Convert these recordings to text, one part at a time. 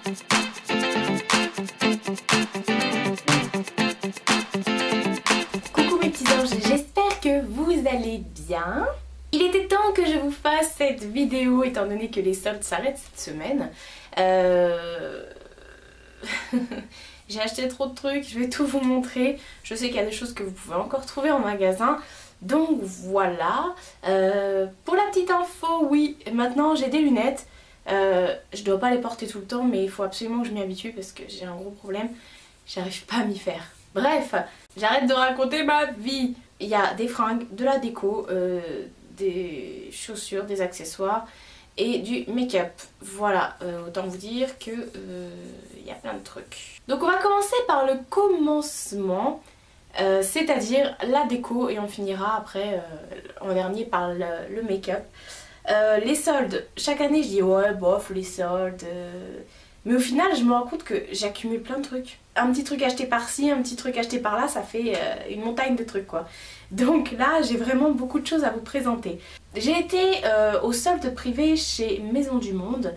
Coucou mes petits anges, j'espère que vous allez bien. Il était temps que je vous fasse cette vidéo étant donné que les soldes s'arrêtent cette semaine. J'ai acheté trop de trucs, je vais tout vous montrer. Je sais qu'il y a des choses que vous pouvez encore trouver en magasin. Donc voilà. Pour la petite info, oui, maintenant j'ai des lunettes. Je dois pas les porter tout le temps, mais il faut absolument que je m'y habitue parce que j'ai un gros problème. J'arrive pas à m'y faire. Bref, j'arrête de raconter ma vie. Il y a des fringues, de la déco, des chaussures, des accessoires et du make-up. Voilà, autant vous dire que il y a plein de trucs. Donc on va commencer par le commencement, c'est-à-dire la déco, et on finira après en dernier par le make-up. Les soldes, chaque année je dis ouais bof les soldes, mais au final je me rends compte que j'accumule plein de trucs. Un petit truc acheté par-ci, un petit truc acheté par-là, ça fait une montagne de trucs quoi. Donc là j'ai vraiment beaucoup de choses à vous présenter. J'ai été au solde privé chez Maison du Monde.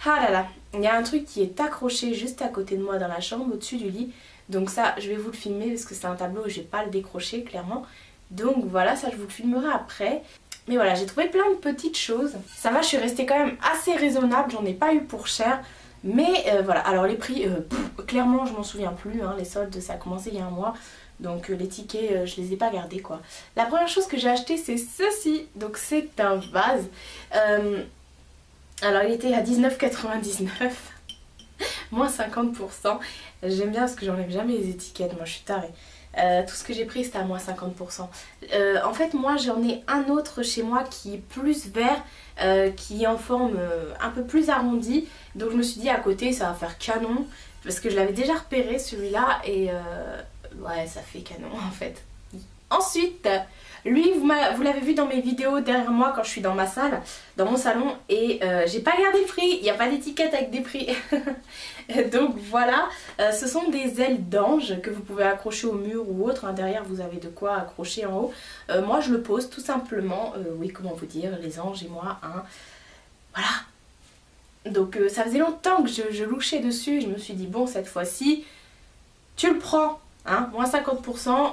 Ah là là, il y a un truc qui est accroché juste à côté de moi dans la chambre, au-dessus du lit. Donc ça je vais vous le filmer parce que c'est un tableau où je vais pas le décrocher clairement. Donc voilà, ça je vous le filmerai après. Mais voilà, j'ai trouvé plein de petites choses. Ça va, je suis restée quand même assez raisonnable, j'en ai pas eu pour cher. Mais voilà, alors les prix, clairement je m'en souviens plus, hein, les soldes ça a commencé il y a un mois. Donc les tickets, je les ai pas gardés quoi. La première chose que j'ai acheté c'est ceci, donc c'est un vase. Alors il était à 19,99 €, moins 50%. J'aime bien parce que j'enlève jamais les étiquettes, moi je suis tarée. Tout ce que j'ai pris c'était à moins 50%. En fait moi j'en ai un autre chez moi qui est plus vert, qui est en forme un peu plus arrondie. Donc je me suis dit à côté ça va faire canon. Parce que je l'avais déjà repéré celui-là et ouais ça fait canon en fait. Ensuite, lui vous l'avez vu dans mes vidéos derrière moi quand je suis dans ma salle, dans mon salon, et j'ai pas gardé le prix, il n'y a pas d'étiquette avec des prix. Donc voilà, ce sont des ailes d'ange que vous pouvez accrocher au mur ou autre, hein. Derrière vous avez de quoi accrocher en haut. Moi je le pose tout simplement, oui comment vous dire, les anges et moi, hein. Voilà. Donc ça faisait longtemps que je louchais dessus, je me suis dit bon cette fois-ci, tu le prends, hein, moins 50%.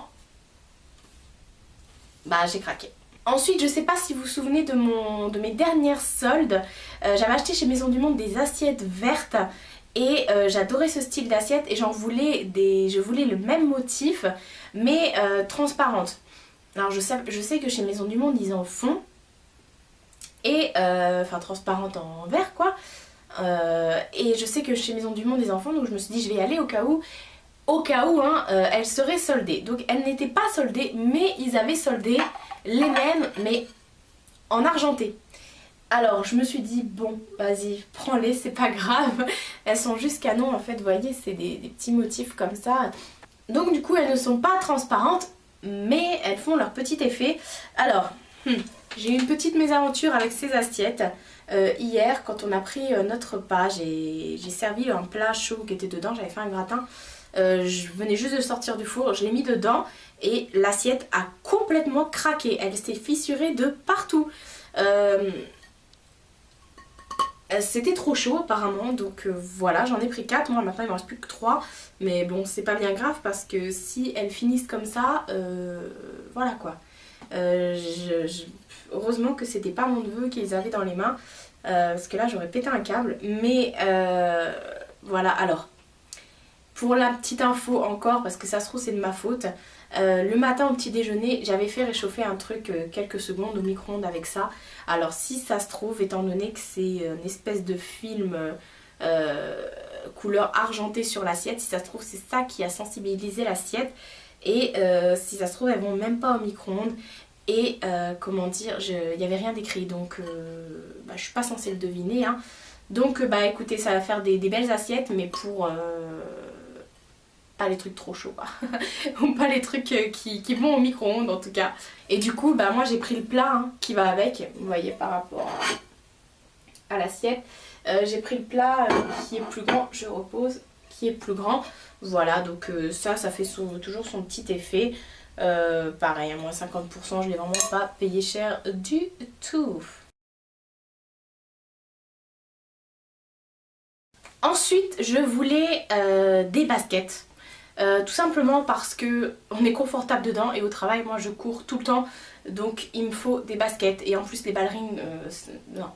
Bah j'ai craqué. Ensuite je sais pas si vous vous souvenez de mes dernières soldes, j'avais acheté chez Maison du Monde des assiettes vertes et j'adorais ce style d'assiette et je voulais le même motif mais transparente. Alors je sais que chez Maison du Monde ils en font et enfin transparente en verre quoi, et je sais que chez Maison du Monde ils en font, donc je me suis dit je vais y aller au cas où. Hein, elle serait soldée. Donc elle n'était pas soldée, mais ils avaient soldé les mêmes, mais en argenté. Alors je me suis dit, bon, vas-y, prends-les, c'est pas grave. Elles sont juste canon, en fait, vous voyez, c'est des petits motifs comme ça. Donc du coup, elles ne sont pas transparentes, mais elles font leur petit effet. Alors, j'ai eu une petite mésaventure avec ces assiettes. Hier, quand on a pris notre repas, j'ai servi un plat chaud qui était dedans, j'avais fait un gratin. Je venais juste de sortir du four, je l'ai mis dedans et l'assiette a complètement craqué, elle s'est fissurée de partout. C'était trop chaud apparemment, donc voilà, j'en ai pris 4, moi maintenant il ne me reste plus que 3, mais bon c'est pas bien grave parce que si elles finissent comme ça, voilà quoi. Heureusement que c'était pas mon neveu qui les avait dans les mains, parce que là j'aurais pété un câble, mais voilà. Alors pour la petite info encore, parce que ça se trouve c'est de ma faute, le matin au petit déjeuner j'avais fait réchauffer un truc quelques secondes au micro-ondes avec ça. Alors si ça se trouve, étant donné que c'est une espèce de film couleur argentée sur l'assiette, si ça se trouve c'est ça qui a sensibilisé l'assiette, et si ça se trouve elles vont même pas au micro-ondes. Et comment dire, il n'y avait rien d'écrit, donc bah, je suis pas censée le deviner, hein. Donc bah écoutez, ça va faire des belles assiettes, mais pour pas les trucs trop chauds quoi. Ou pas les trucs qui vont au micro-ondes en tout cas. Et du coup bah moi j'ai pris le plat, hein, qui va avec, vous voyez par rapport à l'assiette. J'ai pris le plat qui est plus grand, je repose, qui est plus grand. Voilà, donc ça fait toujours son petit effet. Pareil, à moins 50%, je l'ai vraiment pas payé cher du tout. Ensuite, je voulais des baskets. Tout simplement parce que on est confortable dedans et au travail, moi je cours tout le temps. Donc il me faut des baskets. Et en plus les ballerines, non.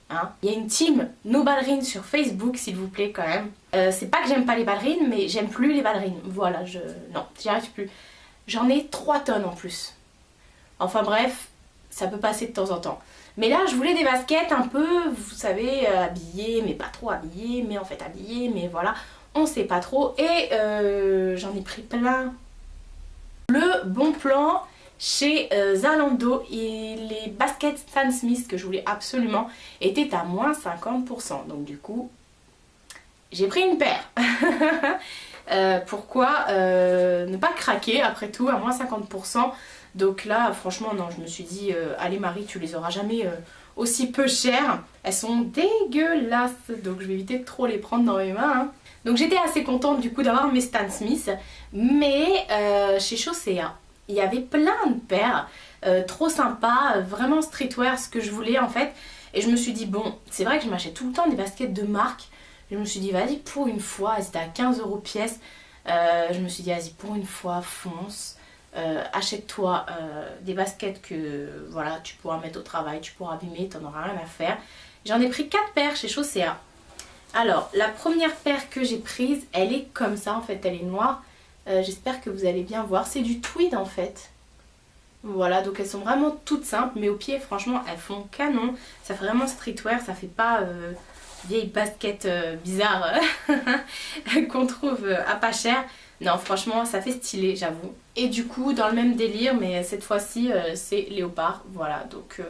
Hein. Il y a une team No Ballerines sur Facebook, s'il vous plaît, quand même. C'est pas que j'aime pas les ballerines, mais j'aime plus les ballerines. Voilà, non, j'y arrive plus. J'en ai 3 tonnes en plus. Enfin bref, ça peut passer de temps en temps. Mais là, je voulais des baskets un peu, vous savez, habillées, mais pas trop habillées, mais en fait habillées, mais voilà, on sait pas trop. Et j'en ai pris plein. Le bon plan chez Zalando et les baskets Stan Smith que je voulais absolument étaient à moins 50%. Donc du coup, j'ai pris une paire. Pourquoi ne pas craquer après tout à moins 50%. Donc là franchement non, je me suis dit allez Marie, tu les auras jamais aussi peu chères. Elles sont dégueulasses, donc je vais éviter de trop les prendre dans mes mains. Hein. Donc j'étais assez contente du coup d'avoir mes Stan Smith. Mais chez Chaussea, il y avait plein de paires trop sympas, vraiment streetwear, ce que je voulais en fait. Et je me suis dit bon, c'est vrai que je m'achète tout le temps des baskets de marque. Je me suis dit vas-y pour une fois, c'était à 15 € pièce. Je me suis dit vas-y pour une fois, fonce. Achète-toi des baskets que voilà, tu pourras mettre au travail, tu pourras abîmer, t'en auras rien à faire. J'en ai pris 4 paires chez Chaussea. Alors la première paire que j'ai prise, elle est comme ça en fait, elle est noire. J'espère que vous allez bien voir, c'est du tweed en fait. Voilà, donc elles sont vraiment toutes simples, mais au pied franchement elles font canon. Ça fait vraiment streetwear, ça fait pas vieille basket bizarre qu'on trouve à pas cher. Non franchement ça fait stylé j'avoue. Et du coup dans le même délire, mais cette fois-ci c'est léopard. Voilà donc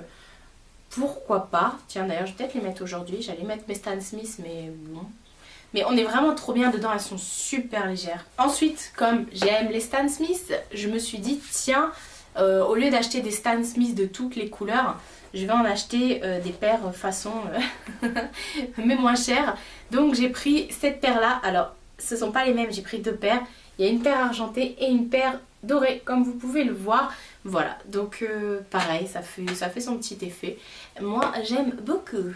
pourquoi pas. Tiens d'ailleurs je vais peut-être les mettre aujourd'hui. J'allais mettre mes Stan Smith mais bon. Mais on est vraiment trop bien dedans, elles sont super légères. Ensuite comme j'aime les Stan Smith, je me suis dit tiens au lieu d'acheter des Stan Smith de toutes les couleurs, je vais en acheter des paires façon mais moins chères. Donc j'ai pris cette paire là. Alors ce sont pas les mêmes, j'ai pris 2 paires. Il y a une paire argentée et une paire dorée comme vous pouvez le voir. Voilà donc pareil, ça fait son petit effet. Moi j'aime beaucoup.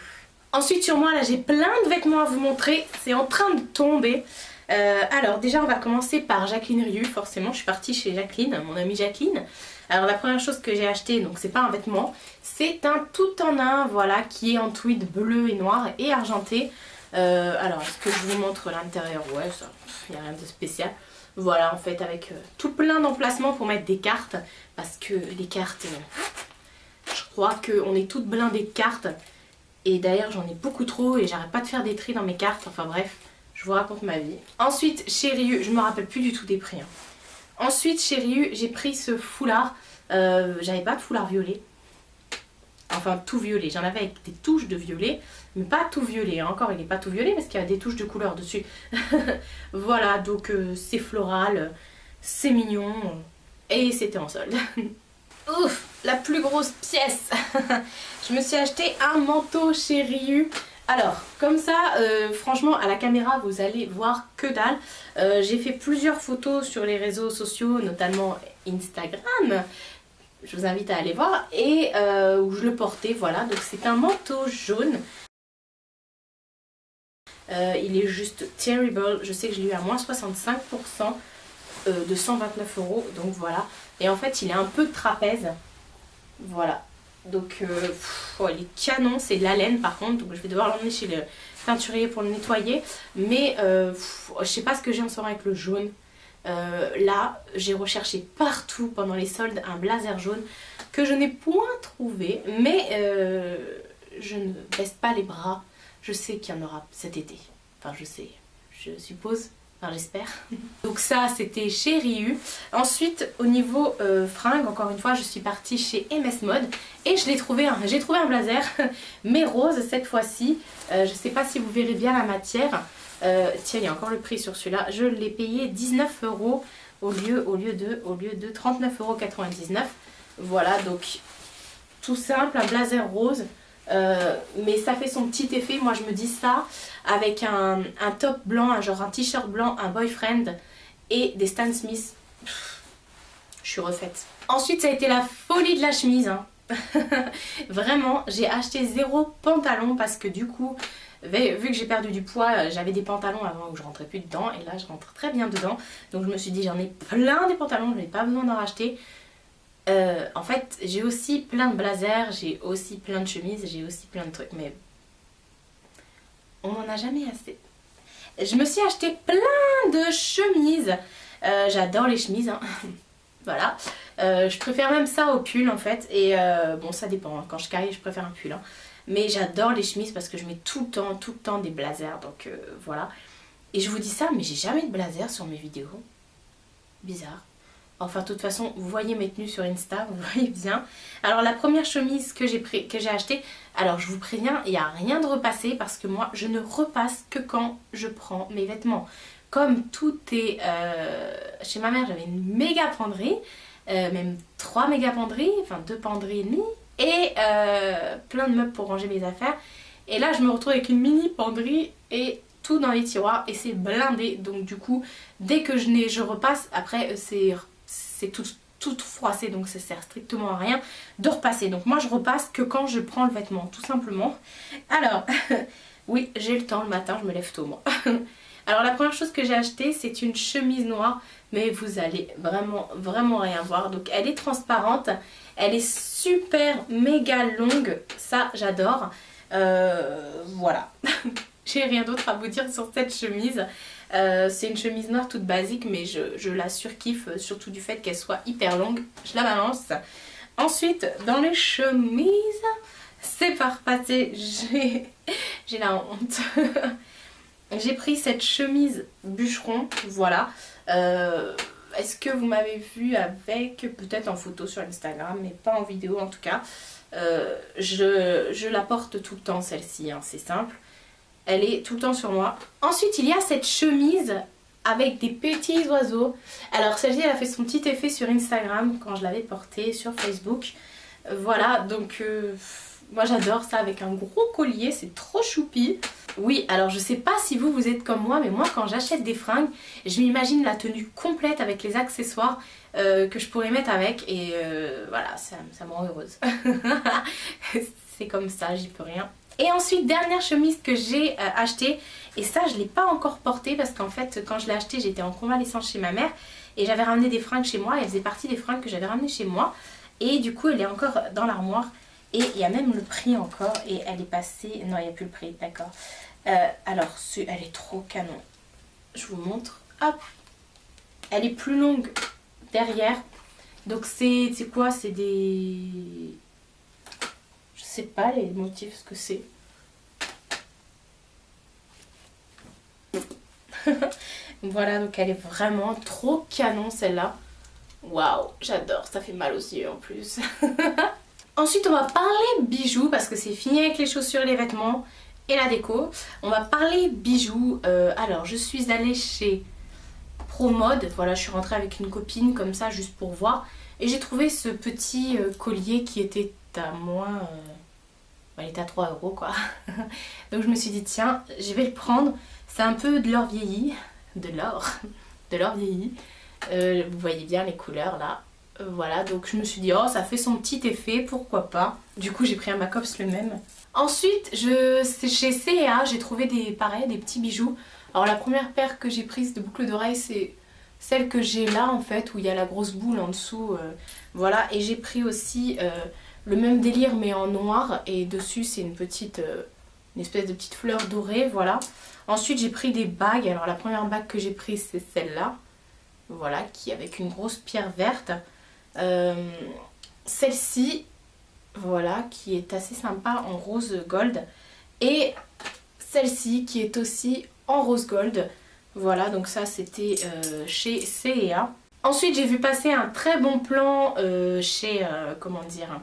Ensuite sur moi là j'ai plein de vêtements à vous montrer. C'est en train de tomber. Alors déjà on va commencer par Jacqueline Rieu. Forcément je suis partie chez Jacqueline, mon amie Jacqueline. Alors la première chose que j'ai acheté, donc c'est pas un vêtement, c'est un tout en un, voilà, qui est en tweed bleu et noir et argenté. Alors est-ce que je vous montre l'intérieur? Ouais, ça, il n'y a rien de spécial. Voilà, en fait avec tout plein d'emplacements pour mettre des cartes, parce que les cartes, je crois qu'on est toutes blindées de cartes. Et d'ailleurs j'en ai beaucoup trop et j'arrête pas de faire des tris dans mes cartes, enfin bref, je vous raconte ma vie. Ensuite chez Rieu, je me rappelle plus du tout des prix. Hein. Ensuite chez Rieu, j'ai pris ce foulard, j'avais pas de foulard violet. Enfin tout violet, j'en avais avec des touches de violet, mais pas tout violet. Encore il n'est pas tout violet parce qu'il y a des touches de couleur dessus. Voilà, donc c'est floral, c'est mignon et c'était en solde. Ouf, la plus grosse pièce. Je me suis acheté un manteau chez Rieu. Alors, comme ça, franchement, à la caméra, vous allez voir que dalle. J'ai fait plusieurs photos sur les réseaux sociaux, notamment Instagram. Je vous invite à aller voir. Et où je le portais, voilà. Donc, c'est un manteau jaune. Il est juste terrible. Je sais que je l'ai eu à moins 65% de 129 €. Donc, voilà. Et en fait, il est un peu trapèze. Voilà. Donc oh, il est canon, c'est de la laine par contre, donc je vais devoir l'emmener chez le teinturier pour le nettoyer. Mais je sais pas ce que j'ai en ce moment avec le jaune. Là j'ai recherché partout pendant les soldes un blazer jaune que je n'ai point trouvé. Mais je ne baisse pas les bras, je sais qu'il y en aura cet été. Enfin je sais, je suppose. Enfin, j'espère. Donc ça c'était chez Rieu. Ensuite au niveau fringues, encore une fois je suis partie chez MS Mode et j'ai trouvé un blazer mais rose cette fois-ci. Je sais pas si vous verrez bien la matière. Tiens il y a encore le prix sur celui-là. Je l'ai payé 19 € au lieu de 39,99 €. Voilà donc tout simple, un blazer rose. Mais ça fait son petit effet. Moi je me dis ça avec un top blanc, genre un t-shirt blanc, un boyfriend et des Stan Smith. Je suis refaite. Ensuite ça a été la folie de la chemise hein. Vraiment j'ai acheté 0 pantalon parce que du coup Vu que j'ai perdu du poids, j'avais des pantalons avant où je rentrais plus dedans et là je rentre très bien dedans. Donc je me suis dit j'en ai plein des pantalons, je n'ai pas besoin d'en racheter. En fait j'ai aussi plein de blazers, j'ai aussi plein de chemises, j'ai aussi plein de trucs mais on n'en a jamais assez. Je me suis acheté plein de chemises, j'adore les chemises hein. Voilà, je préfère même ça au pull en fait et bon ça dépend, hein. Quand je caille je préfère un pull hein. Mais j'adore les chemises parce que je mets tout le temps des blazers donc voilà. Et je vous dis ça mais j'ai jamais de blazer sur mes vidéos, bizarre. Enfin de toute façon vous voyez mes tenues sur Insta, vous voyez bien. Alors la première chemise que j'ai achetée, alors je vous préviens il n'y a rien de repassé parce que moi je ne repasse que quand je prends mes vêtements. Comme tout est... chez ma mère j'avais une méga penderie, même 3 méga penderies, enfin 2 penderies et demie, et plein de meubles pour ranger mes affaires. Et là je me retrouve avec une mini penderie et tout dans les tiroirs et c'est blindé. Donc du coup dès que je repasse, après c'est tout froissé donc ça sert strictement à rien de repasser. Donc moi je repasse que quand je prends le vêtement tout simplement. Alors oui j'ai le temps le matin, je me lève tôt moi. Alors la première chose que j'ai acheté c'est une chemise noire mais vous allez vraiment rien voir. Donc elle est transparente, elle est super méga longue, ça j'adore. Voilà, j'ai rien d'autre à vous dire sur cette chemise. C'est une chemise noire toute basique mais je la surkiffe surtout du fait qu'elle soit hyper longue. Je la balance. Ensuite dans les chemises, c'est pas repassé, j'ai la honte. J'ai pris cette chemise bûcheron, voilà. Est-ce que vous m'avez vu avec, peut-être en photo sur Instagram, mais pas en vidéo en tout cas. Je la porte tout le temps celle-ci, hein, c'est simple. Elle est tout le temps sur moi. Ensuite il y a cette chemise avec des petits oiseaux. Alors celle-ci elle a fait son petit effet sur Instagram quand je l'avais portée sur Facebook. Voilà donc... moi j'adore ça avec un gros collier, c'est trop choupi. Oui, alors je sais pas si vous êtes comme moi, mais moi quand j'achète des fringues, je m'imagine la tenue complète avec les accessoires que je pourrais mettre avec et voilà, ça me rend heureuse. C'est comme ça, j'y peux rien. Et ensuite, dernière chemise que j'ai achetée, et ça je l'ai pas encore portée parce qu'en fait quand je l'ai achetée j'étais en convalescence chez ma mère et j'avais ramené des fringues chez moi, elle faisait partie des fringues que j'avais ramenées chez moi et du coup elle est encore dans l'armoire. Et il y a même le prix encore et elle est passée... Non, il n'y a plus le prix, d'accord. Alors, elle est trop canon. Je vous montre. Hop. Elle est plus longue derrière. Donc c'est quoi? C'est des... Je sais pas les motifs, ce que c'est. Voilà, donc elle est vraiment trop canon celle-là. Waouh, j'adore. Ça fait mal aux yeux en plus. Ensuite on va parler bijoux parce que c'est fini avec les chaussures, les vêtements et la déco. On va parler bijoux. Alors je suis allée chez Promode. Voilà, je suis rentrée avec une copine comme ça juste pour voir. Et j'ai trouvé ce petit collier qui était à moins... il était à 3 € quoi. Donc je me suis dit tiens, je vais le prendre. C'est un peu de l'or vieilli. De l'or vieilli. Vous voyez bien les couleurs là. Voilà, donc je me suis dit, oh, ça fait son petit effet, pourquoi pas. Du coup, j'ai pris un Macops le même. Ensuite, chez C&A, j'ai trouvé des petits bijoux. Alors, la première paire que j'ai prise de boucles d'oreilles, c'est celle que j'ai là, en fait, où il y a la grosse boule en dessous. Voilà, et j'ai pris aussi le même délire, mais en noir. Et dessus, c'est une espèce de petite fleur dorée, voilà. Ensuite, j'ai pris des bagues. Alors, la première bague que j'ai prise, c'est celle-là. Voilà, qui est avec une grosse pierre verte. Celle-ci, voilà, qui est assez sympa en rose gold. Et celle-ci qui est aussi en rose gold. Voilà, donc ça c'était chez C&A. Ensuite j'ai vu passer un très bon plan chez, comment dire,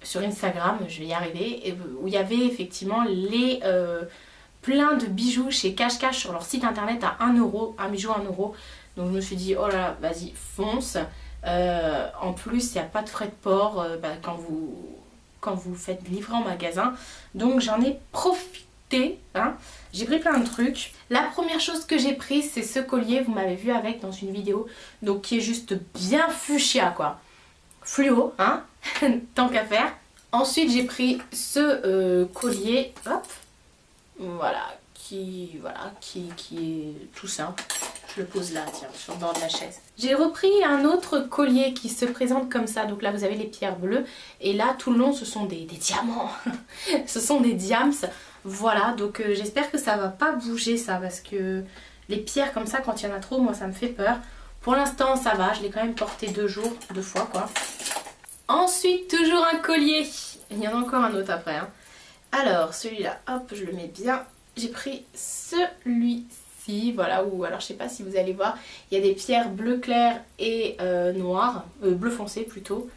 sur Instagram, je vais y arriver, où il y avait effectivement les plein de bijoux chez Cache Cache sur leur site internet à 1 €, un bijou à 1 €. Donc je me suis dit, oh là là, vas-y, fonce. En plus, il n'y a pas de frais de port quand vous faites livrer en magasin. Donc j'en ai profité. Hein. J'ai pris plein de trucs. La première chose que j'ai prise, c'est ce collier. Vous m'avez vu avec dans une vidéo. Donc qui est juste bien fuchsia, quoi. Fluo, hein. Tant qu'à faire. Ensuite j'ai pris ce collier, hop, voilà, qui est tout simple. Je le pose là, tiens, sur le bord de la chaise. J'ai repris un autre collier qui se présente comme ça. Donc là, vous avez les pierres bleues. Et là, tout le long, ce sont des diamants. Ce sont des diams. Voilà, donc j'espère que ça va pas bouger ça. Parce que les pierres comme ça, quand il y en a trop, moi, ça me fait peur. Pour l'instant, ça va. Je l'ai quand même porté 2 jours, 2 fois, quoi. Ensuite, toujours un collier. Il y en a encore un autre après. Hein. Alors, celui-là, hop, je le mets bien. J'ai pris celui-ci, voilà, ou alors je sais pas si vous allez voir, il y a des pierres bleu clair et noir, bleu foncé plutôt.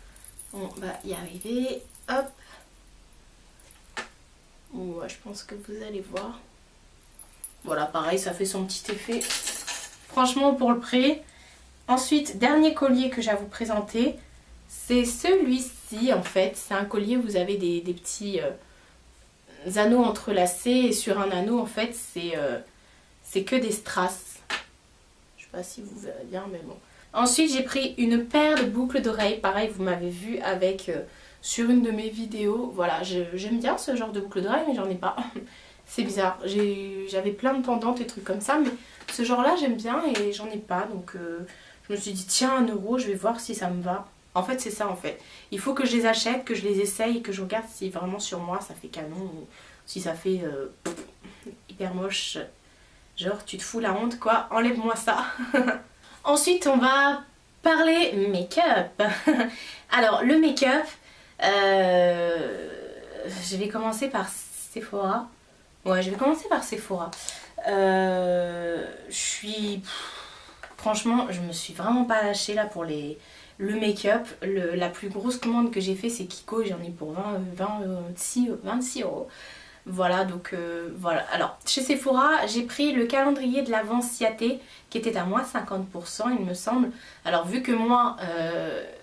On va y arriver, hop. Ouais, je pense que vous allez voir. Voilà, pareil, ça fait son petit effet. Franchement, pour le prix. Ensuite, dernier collier que j'ai à vous présenter, c'est celui-ci en fait. C'est un collier où vous avez des petits anneaux entrelacés et sur un anneau en fait c'est que des strass. Je sais pas si vous verrez bien mais bon. Ensuite j'ai pris une paire de boucles d'oreilles, pareil vous m'avez vu avec sur une de mes vidéos. Voilà, j'aime bien ce genre de boucles d'oreilles mais j'en ai pas. C'est bizarre, j'avais plein de pendantes et trucs comme ça mais ce genre là j'aime bien et j'en ai pas donc je me suis dit tiens 1 €, je vais voir si ça me va. En fait c'est ça en fait. Il faut que je les achète, que je les essaye et que je regarde si vraiment sur moi ça fait canon ou si ça fait hyper moche. Genre tu te fous la honte quoi, enlève-moi ça. Ensuite on va parler make-up. Alors le make-up, je vais commencer par Sephora. Ouais je vais commencer par Sephora. Franchement je me suis vraiment pas lâchée là pour le make-up. La plus grosse commande que j'ai fait c'est Kiko, j'en ai pour 26 €. Voilà donc voilà. Alors chez Sephora j'ai pris le calendrier de l'Avent Ciaté qui était à moins 50% il me semble. Alors vu que moi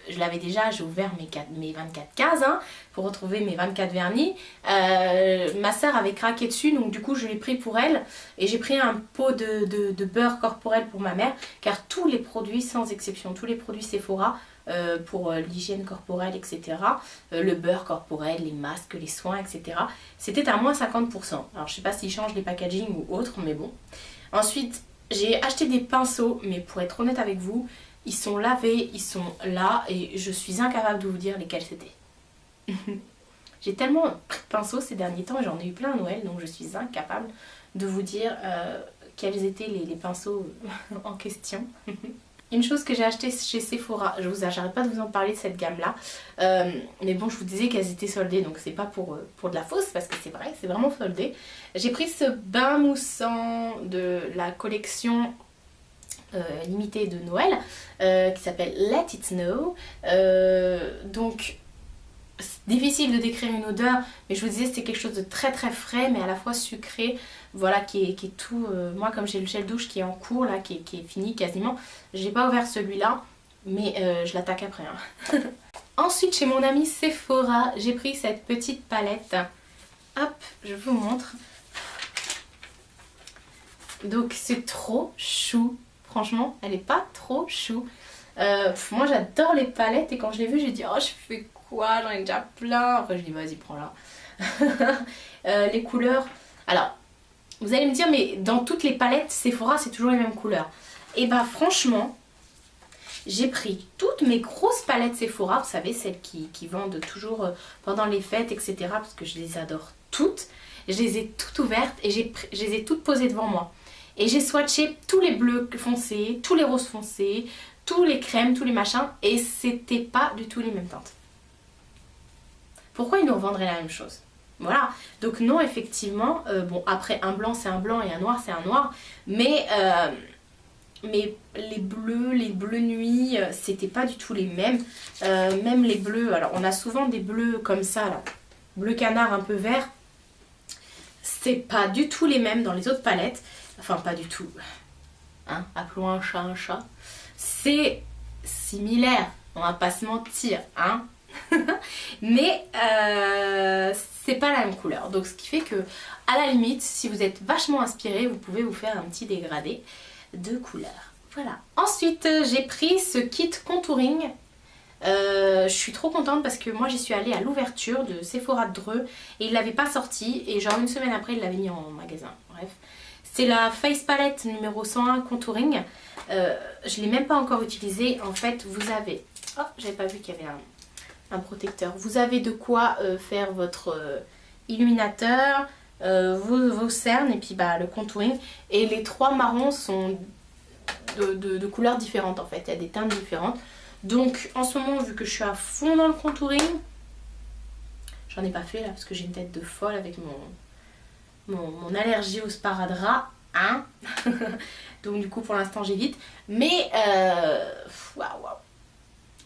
je l'avais déjà, j'ai ouvert mes 24 cases hein, pour retrouver mes 24 vernis. Ma soeur avait craqué dessus donc du coup je l'ai pris pour elle. Et j'ai pris un pot de beurre corporel pour ma mère. Car tous les produits sans exception, tous les produits Sephora pour l'hygiène corporelle etc. Le beurre corporel, les masques, les soins etc. C'était à moins 50%. Alors je sais pas s'ils changent les packaging ou autre mais bon. Ensuite j'ai acheté des pinceaux mais pour être honnête avec vous, ils sont lavés, ils sont là et je suis incapable de vous dire lesquels c'était. J'ai tellement pris de pinceaux ces derniers temps et j'en ai eu plein à Noël donc je suis incapable de vous dire quels étaient les pinceaux en question. Une chose que j'ai acheté chez Sephora, j'arrête pas de vous en parler de cette gamme là, mais bon je vous disais qu'elles étaient soldées donc c'est pas pour de la fausse parce que c'est vrai, c'est vraiment soldé. J'ai pris ce bain moussant de la collection limitée de Noël qui s'appelle Let It Snow. Donc c'est difficile de décrire une odeur mais je vous disais c'était quelque chose de très très frais mais à la fois sucré, voilà qui est tout, moi comme j'ai le gel douche qui est en cours là, qui est fini quasiment, j'ai pas ouvert celui-là mais je l'attaque après hein. Ensuite chez mon amie Sephora j'ai pris cette petite palette, hop je vous montre, donc c'est trop chou, franchement elle est pas trop chou. Moi j'adore les palettes et quand je l'ai vue j'ai dit oh je fais quoi, j'en ai déjà plein. Après je dis vas-y prends-la. Les couleurs, alors vous allez me dire mais dans toutes les palettes Sephora c'est toujours les mêmes couleurs. Et bah franchement j'ai pris toutes mes grosses palettes Sephora, vous savez celles qui vendent toujours pendant les fêtes etc. Parce que je les adore toutes. Je les ai toutes ouvertes et je les ai toutes posées devant moi. Et j'ai swatché tous les bleus foncés, tous les roses foncés, tous les crèmes, tous les machins et c'était pas du tout les mêmes teintes. Pourquoi ils nous revendraient la même chose? Voilà, donc non effectivement, bon après un blanc c'est un blanc et un noir c'est un noir, mais les bleus nuit, c'était pas du tout les mêmes, même les bleus, alors on a souvent des bleus comme ça là, bleu canard un peu vert, c'est pas du tout les mêmes dans les autres palettes, enfin pas du tout, hein, appelons un chat, c'est similaire, on va pas se mentir, hein. Mais c'est pas la même couleur donc ce qui fait que à la limite si vous êtes vachement inspiré vous pouvez vous faire un petit dégradé de couleur. Voilà. Ensuite j'ai pris ce kit contouring Je suis trop contente parce que moi j'y suis allée à l'ouverture de Sephora de Dreux et il l'avait pas sorti et genre une semaine après il l'avait mis en magasin. Bref, c'est la Face Palette numéro 101 Contouring. Je l'ai même pas encore utilisée. En fait vous avez... Oh, j'avais pas vu qu'il y avait un protecteur. Vous avez de quoi faire votre illuminateur, vos cernes et puis bah, le contouring. Et les 3 marrons sont de couleurs différentes en fait. Il y a des teintes différentes. Donc en ce moment, vu que je suis à fond dans le contouring, j'en ai pas fait là parce que j'ai une tête de folle avec mon allergie au sparadrap. Hein. Donc du coup pour l'instant j'évite. Mais waouh,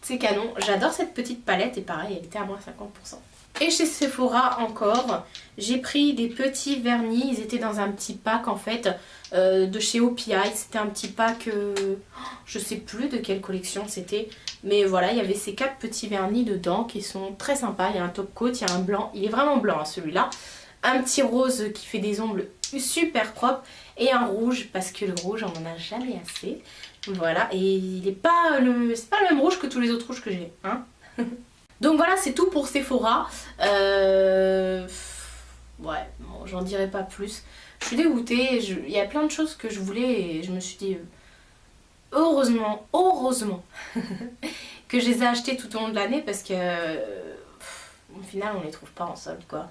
c'est canon. J'adore cette petite palette et pareil elle était à moins 50%. Et chez Sephora encore, j'ai pris des petits vernis, ils étaient dans un petit pack en fait de chez OPI, c'était un petit pack, je sais plus de quelle collection c'était, mais voilà il y avait ces 4 petits vernis dedans qui sont très sympas, il y a un top coat, il y a un blanc, il est vraiment blanc hein, celui-là, un petit rose qui fait des ongles super propres et un rouge parce que le rouge on n'en a jamais assez, voilà, et il est pas c'est pas le même rouge que tous les autres rouges que j'ai, hein. Donc voilà, c'est tout pour Sephora. Ouais, bon, j'en dirai pas plus. Je suis dégoûtée, il y a plein de choses que je voulais et je me suis dit, heureusement que je les ai achetées tout au long de l'année parce que, au final, on les trouve pas en solde, quoi.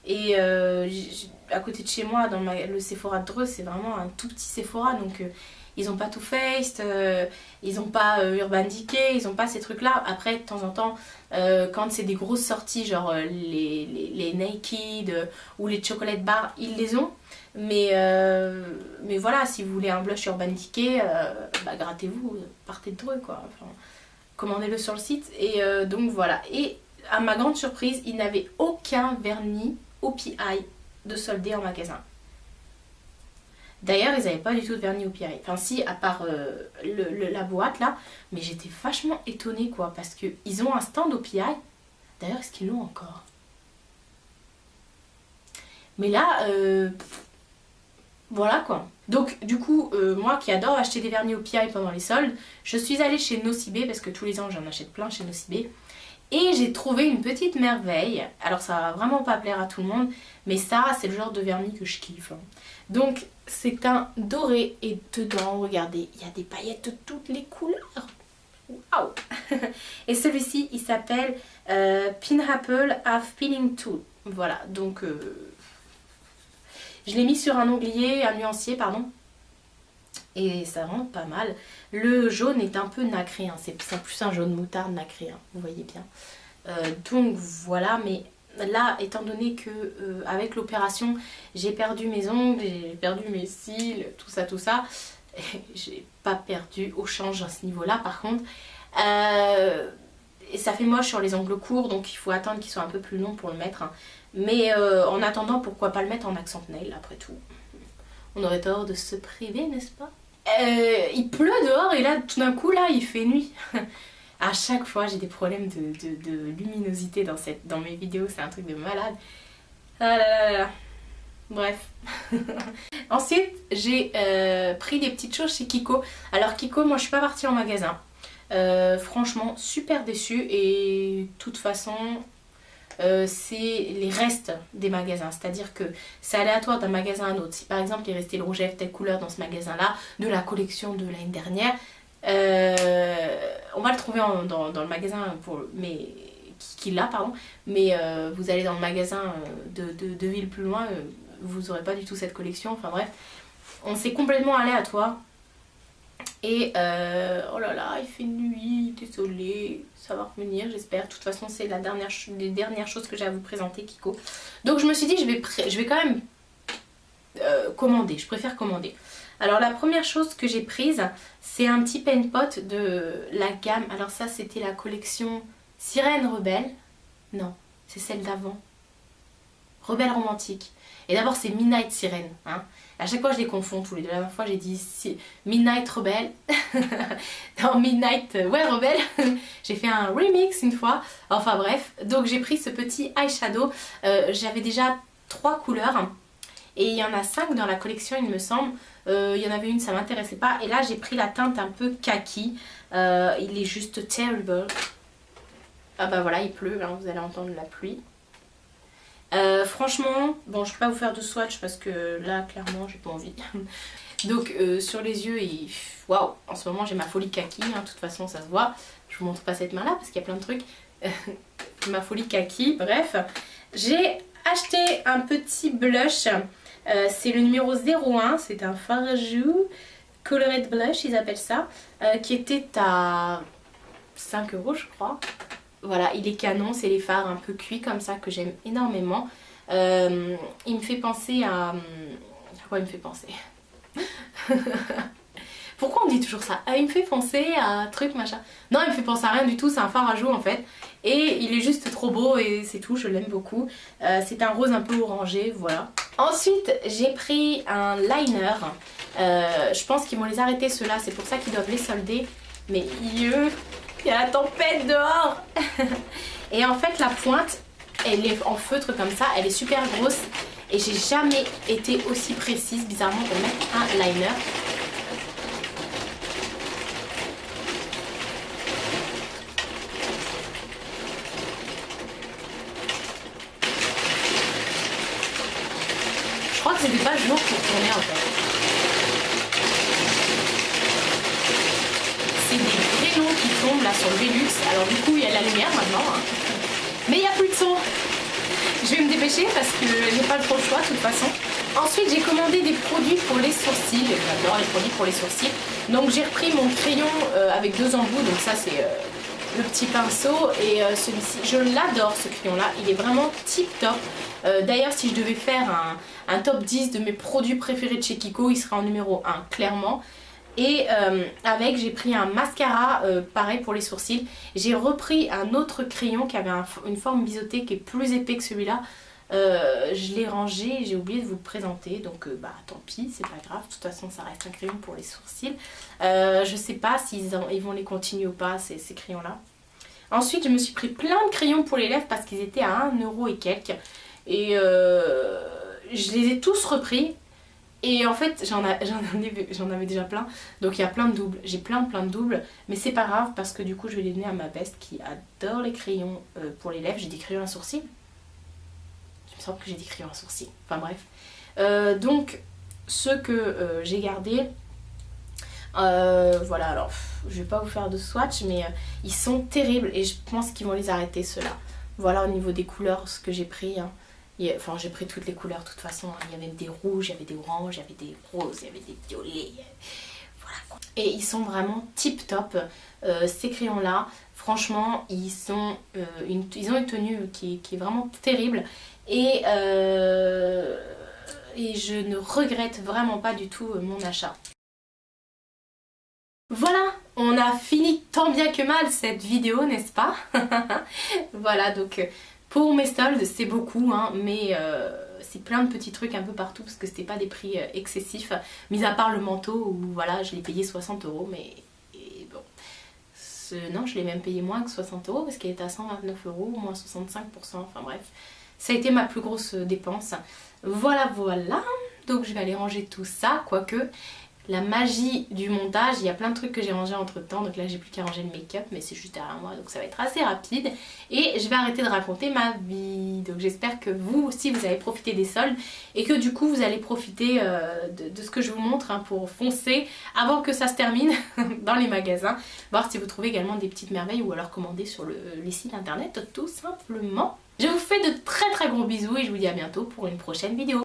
Et à côté de chez moi, dans le Sephora de Dreux, c'est vraiment un tout petit Sephora, donc... ils ont pas Too Faced, ils ont pas Urban Decay, ils ont pas ces trucs là. Après de temps en temps quand c'est des grosses sorties genre les Naked ou les Chocolate Bar, ils les ont. Mais voilà, si vous voulez un blush Urban Decay, bah, grattez-vous, partez de Dreux quoi. Enfin, commandez-le sur le site. Et donc voilà. Et à ma grande surprise, ils n'avaient aucun vernis OPI de soldé en magasin. D'ailleurs, ils n'avaient pas du tout de vernis OPI. Enfin si, à part la boîte là. Mais j'étais vachement étonnée quoi. Parce qu'ils ont un stand OPI. D'ailleurs, est-ce qu'ils l'ont encore? Mais là, voilà quoi. Donc du coup, moi qui adore acheter des vernis OPI pendant les soldes, je suis allée chez Nocibé. Parce que tous les ans, j'en achète plein chez Nocibé. Et j'ai trouvé une petite merveille. Alors ça va vraiment pas plaire à tout le monde. Mais ça, c'est le genre de vernis que je kiffe. Donc c'est un doré et dedans, regardez, il y a des paillettes de toutes les couleurs. Waouh. Et celui-ci, il s'appelle Pineapple Half Peeling Tool. Voilà, donc je l'ai mis sur un nuancier, pardon. Et ça rend pas mal. Le jaune est un peu nacré, hein. C'est plus un jaune moutarde nacré, hein. Vous voyez bien. Donc voilà, mais... là, étant donné que avec l'opération, j'ai perdu mes ongles, j'ai perdu mes cils, tout ça, j'ai pas perdu au change à ce niveau-là par contre. Et ça fait moche sur les ongles courts, donc il faut attendre qu'ils soient un peu plus longs pour le mettre. Hein. Mais en attendant, pourquoi pas le mettre en accent nail après tout. On aurait tort de se priver, n'est-ce pas? Il pleut dehors et là, tout d'un coup, là, il fait nuit. À chaque fois, j'ai des problèmes de luminosité dans mes vidéos, c'est un truc de malade. Ah là là là là. Bref. Ensuite, j'ai pris des petites choses chez Kiko. Alors Kiko, moi je suis pas partie en magasin. Franchement, super déçue. Et de toute façon, c'est les restes des magasins. C'est-à-dire que c'est aléatoire d'un magasin à un autre. Si par exemple, il est resté le rouge à lèvres telle couleur dans ce magasin-là, de la collection de l'année dernière, on va le trouver dans le magasin qui l'a, pardon, mais vous allez dans le magasin de ville plus loin, vous n'aurez pas du tout cette collection, enfin bref, c'est complètement aléatoire. Et oh là là, il fait nuit, désolée, ça va revenir j'espère. De toute façon c'est les dernières choses que j'ai à vous présenter, Kiko. Donc je me suis dit je vais quand même commander, je préfère commander. Alors la première chose que j'ai prise, c'est un petit pen pot de la gamme. Alors ça c'était la collection Sirène Rebelle. Non, c'est celle d'avant. Rebelle Romantique. Et d'abord c'est Midnight Sirène. Hein. À chaque fois je les confonds tous les deux. La dernière fois j'ai dit Midnight Rebelle. Non, Midnight Rebelle. J'ai fait un remix une fois. Enfin bref, donc j'ai pris ce petit eyeshadow. J'avais déjà 3 couleurs. Et il y en a 5 dans la collection il me semble. Il y en avait une, ça m'intéressait pas. Et là j'ai pris la teinte un peu kaki. Il est juste terrible. Ah bah voilà, il pleut, hein, vous allez entendre la pluie. Franchement, bon je peux pas vous faire de swatch parce que là clairement j'ai pas envie. Donc sur les yeux, waouh, en ce moment j'ai ma folie kaki, hein, de toute façon ça se voit. Je vous montre pas cette main là parce qu'il y a plein de trucs. Ma folie kaki, bref. J'ai acheté un petit blush, c'est le numéro 01, c'est un Farajou Colored Blush ils appellent ça, qui était à 5 € je crois. Voilà, il est canon, c'est les fards un peu cuits comme ça que j'aime énormément. Il me fait penser à... À quoi il me fait penser? Pourquoi on dit toujours ça? Il me fait penser à truc machin. Non, il me fait penser à rien du tout, c'est un fard à joues en fait. Et il est juste trop beau et c'est tout, je l'aime beaucoup. C'est un rose un peu orangé, voilà. Ensuite, j'ai pris un liner. Je pense qu'ils vont les arrêter ceux-là, c'est pour ça qu'ils doivent les solder. Mais il y a la tempête dehors. Et en fait, la pointe, elle est en feutre comme ça, elle est super grosse. Et j'ai jamais été aussi précise, bizarrement, pour mettre un liner. Je crois que c'était pas le jour pour tourner en fait. C'est des crayons qui tombent là sur le Velux. Alors du coup il y a de la lumière maintenant. Hein. Mais il n'y a plus de son. Je vais me dépêcher parce que j'ai pas trop le choix de toute façon. Ensuite j'ai commandé des produits pour les sourcils. J'adore les produits pour les sourcils. Donc j'ai repris mon crayon avec 2 embouts. Donc ça c'est le petit pinceau. Et celui-ci, je l'adore ce crayon là. Il est vraiment tip top. D'ailleurs si je devais faire un top 10 de mes produits préférés de chez Kiko, il sera en numéro 1 clairement. Et avec j'ai pris un mascara pareil pour les sourcils. J'ai repris un autre crayon qui avait une forme biseautée qui est plus épais que celui-là. Je l'ai rangé et j'ai oublié de vous le présenter. Donc bah tant pis, c'est pas grave. De toute façon ça reste un crayon pour les sourcils. Je sais pas s'ils vont les continuer ou pas ces crayons là. Ensuite je me suis pris plein de crayons pour les lèvres parce qu'ils étaient à 1 € et quelques. Et je les ai tous repris. Et en fait j'en avais déjà plein. Donc il y a plein de doubles. J'ai plein de doubles. Mais c'est pas grave parce que du coup je vais les donner à ma best qui adore les crayons pour les lèvres. J'ai des crayons à sourcils. Il me semble que j'ai des crayons à sourcils. Enfin bref. Donc ceux que j'ai gardés. Voilà, alors je vais pas vous faire de swatch mais ils sont terribles et je pense qu'ils vont les arrêter ceux-là. Voilà au niveau des couleurs ce que j'ai pris. Hein. Enfin j'ai pris toutes les couleurs de toute façon. Hein. Il y avait des rouges, il y avait des oranges, il y avait des roses, il y avait des violets. Voilà quoi. Et ils sont vraiment tip top. Ces crayons là, franchement ils ont une tenue qui est vraiment terrible. Et je ne regrette vraiment pas du tout mon achat. Voilà, on a fini tant bien que mal cette vidéo, n'est-ce pas? Voilà, donc pour mes soldes, c'est beaucoup, hein, mais c'est plein de petits trucs un peu partout parce que c'était pas des prix excessifs, mis à part le manteau où voilà, je l'ai payé 60 €, mais bon, non, je l'ai même payé moins que 60 € parce qu'il était à 129 €, moins 65%, enfin bref, ça a été ma plus grosse dépense. Voilà, donc je vais aller ranger tout ça, quoique... La magie du montage, il y a plein de trucs que j'ai rangés entre temps, donc là j'ai plus qu'à ranger le make-up, mais c'est juste derrière moi, donc ça va être assez rapide. Et je vais arrêter de raconter ma vie, donc j'espère que vous aussi vous avez profité des soldes, et que du coup vous allez profiter de ce que je vous montre hein, pour foncer avant que ça se termine dans les magasins, voir si vous trouvez également des petites merveilles ou alors commander sur les sites internet tout simplement. Je vous fais de très gros bisous et je vous dis à bientôt pour une prochaine vidéo.